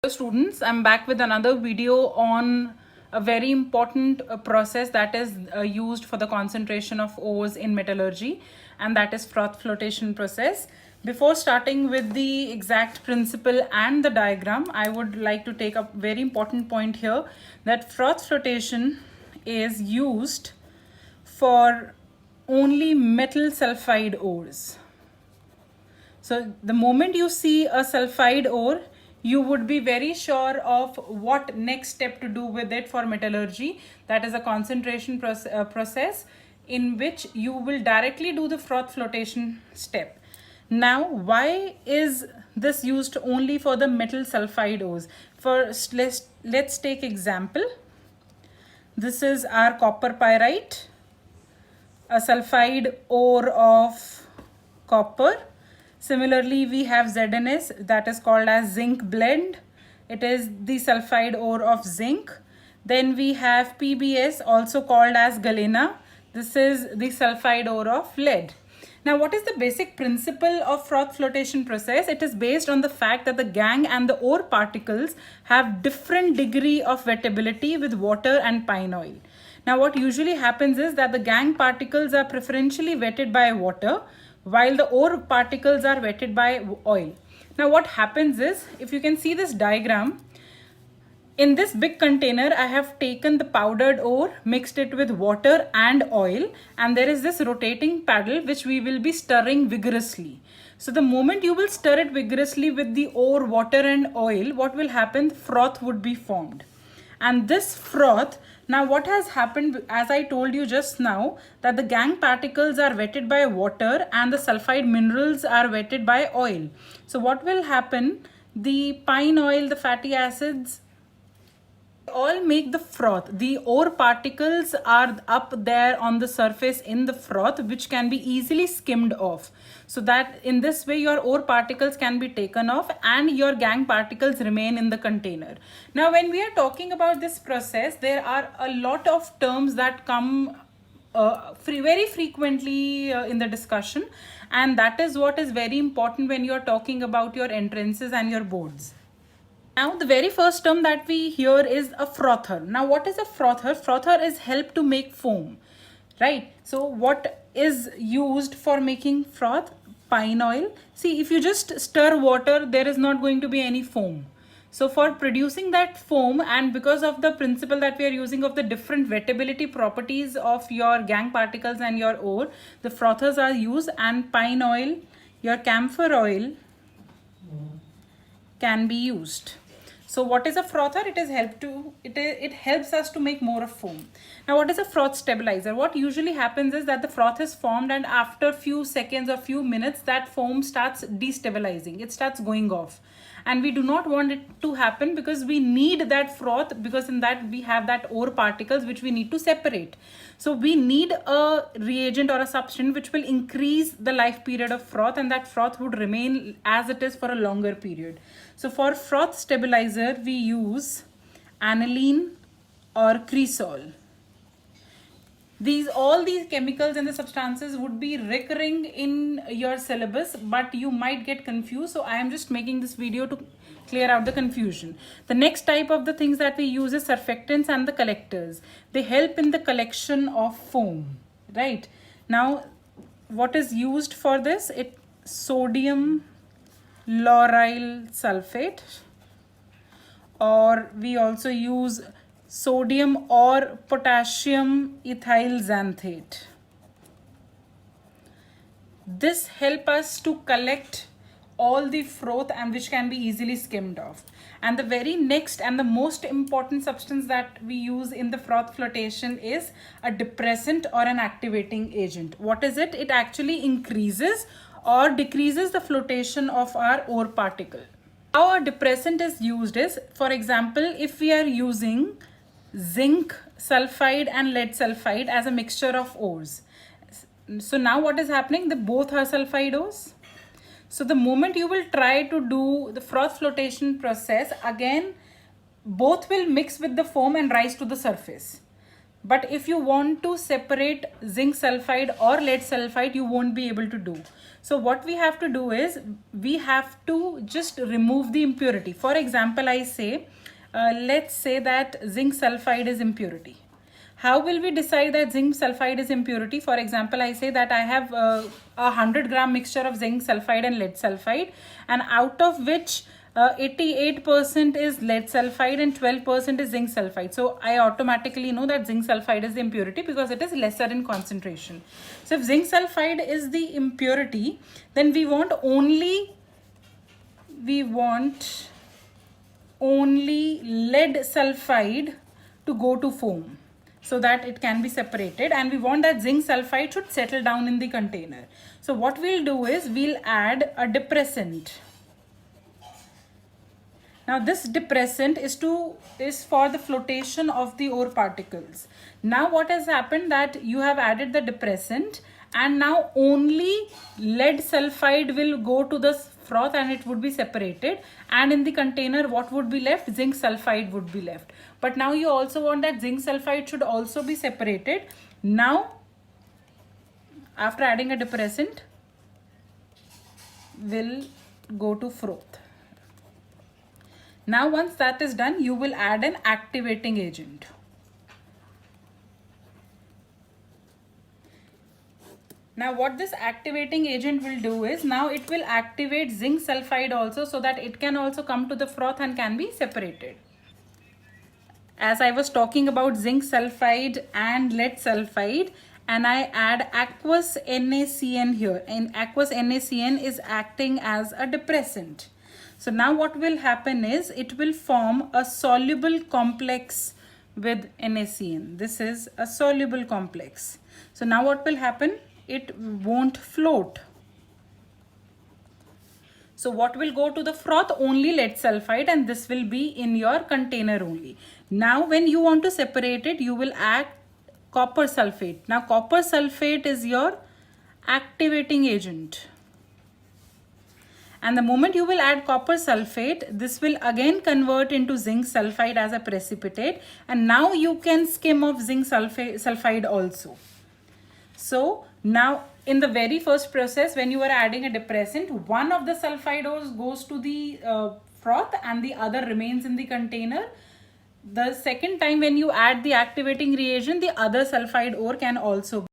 Hello students, I'm back with another video on a very important process that is used for the concentration of ores in metallurgy, and that is froth flotation process. Before starting with the exact principle and the diagram, I would like to take a very important point here that froth flotation is used for only metal sulfide ores. So the moment you see a sulfide ore, you would be very sure of what next step to do with it for metallurgy. That is a concentration process in which you will directly do the froth flotation step. Now, why is this used only for the metal sulfide ores? First, let's take example. This is our copper pyrite, a sulfide ore of copper. Similarly, we have ZNS, that is called as zinc blende. It is the sulfide ore of zinc. Then we have PBS, also called as galena. This is the sulfide ore of lead. Now, what is the basic principle of froth flotation process? It is based on the fact that the gangue and the ore particles have different degree of wettability with water and pine oil. Now, what usually happens is that the gangue particles are preferentially wetted by water, while the ore particles are wetted by oil. Now what happens is, if you can see this diagram, in this big container I have taken the powdered ore, mixed it with water and oil, and there is this rotating paddle which we will be stirring vigorously. So the moment you will stir it vigorously with the ore, water and oil, what will happen? Froth would be formed. And this froth, now what has happened, as I told you just now, that the gangue particles are wetted by water and the sulfide minerals are wetted by oil. So what will happen? The pine oil, the fatty acids, all make the froth. The ore particles are up there on the surface in the froth, which can be easily skimmed off. So that in this way your ore particles can be taken off and your gangue particles remain in the container. Now when we are talking about this process, there are a lot of terms that come very frequently in the discussion, and that is what is very important when you are talking about your entrances and your boards. Now the very first term that we hear is a frother. Now what is a frother? Frother is help to make foam, right? So what is used for making froth? Pine oil. See, if you just stir water, there is not going to be any foam. So for producing that foam, and because of the principle that we are using of the different wettability properties of your gangue particles and your ore, the frothers are used, and pine oil, your camphor oil can be used. So what is a frother? It helps us to make more of foam. Now what is a froth stabilizer? What usually happens is that the froth is formed, and after few seconds or few minutes that foam starts destabilizing. It starts going off. And we do not want it to happen because we need that froth, because in that we have that ore particles which we need to separate. So we need a reagent or a substance which will increase the life period of froth, and that froth would remain as it is for a longer period. So for froth stabilizer, we use aniline or cresol. All these chemicals and the substances would be recurring in your syllabus, but you might get confused. So I am just making this video to clear out the confusion. The next type of the things that we use is surfactants and the collectors. They help in the collection of foam, right? Now, what is used for this? Sodium lauryl sulfate, or we also use sodium or potassium ethyl xanthate. This help us to collect all the froth, and which can be easily skimmed off. And the very next and the most important substance that we use in the froth flotation is a depressant or an activating agent. What is it? It actually increases or decreases the flotation of our ore particle. How a depressant is used is, for example, if we are using zinc sulfide and lead sulfide as a mixture of ores. So now what is happening? They both are sulfide ores. So the moment you will try to do the froth flotation process, again both will mix with the foam and rise to the surface. But if you want to separate zinc sulfide or lead sulfide, you won't be able to do. So what we have to do is we have to just remove the impurity. For example, I say, let's say that zinc sulfide is impurity. How will we decide that zinc sulfide is impurity? For example, I say that I have a 100-gram mixture of zinc sulfide and lead sulfide, and out of which 88% is lead sulfide and 12% is zinc sulfide. So I automatically know that zinc sulfide is the impurity because it is lesser in concentration. So if zinc sulfide is the impurity, then we want only lead sulfide to go to foam, so that it can be separated, and we want that zinc sulfide should settle down in the container. So what we'll do is we'll add a depressant. Now this depressant is for the flotation of the ore particles. Now what has happened, that you have added the depressant, and now only lead sulfide will go to the froth and it would be separated, and in the container what would be left? Zinc sulfide would be left. But now you also want that zinc sulfide should also be separated. Now after adding a depressant, we'll go to froth. Now once that is done, you will add an activating agent. Now what this activating agent will do is, now it will activate zinc sulfide also, so that it can also come to the froth and can be separated. As I was talking about zinc sulfide and lead sulfide, and I add aqueous NaCN here, and aqueous NaCN is acting as a depressant. So now what will happen is it will form a soluble complex with NaCN. This is a soluble complex. So now what will happen? It won't float. So what will go to the froth? Only lead sulfide, and this will be in your container only. Now when you want to separate it, you will add copper sulfate. Now copper sulfate is your activating agent. And the moment you will add copper sulfate, this will again convert into zinc sulfide as a precipitate, and now you can skim off zinc sulfide also. So now in the very first process, when you are adding a depressant, one of the sulfide ores goes to the froth and the other remains in the container. The second time when you add the activating reagent, the other sulfide ore can also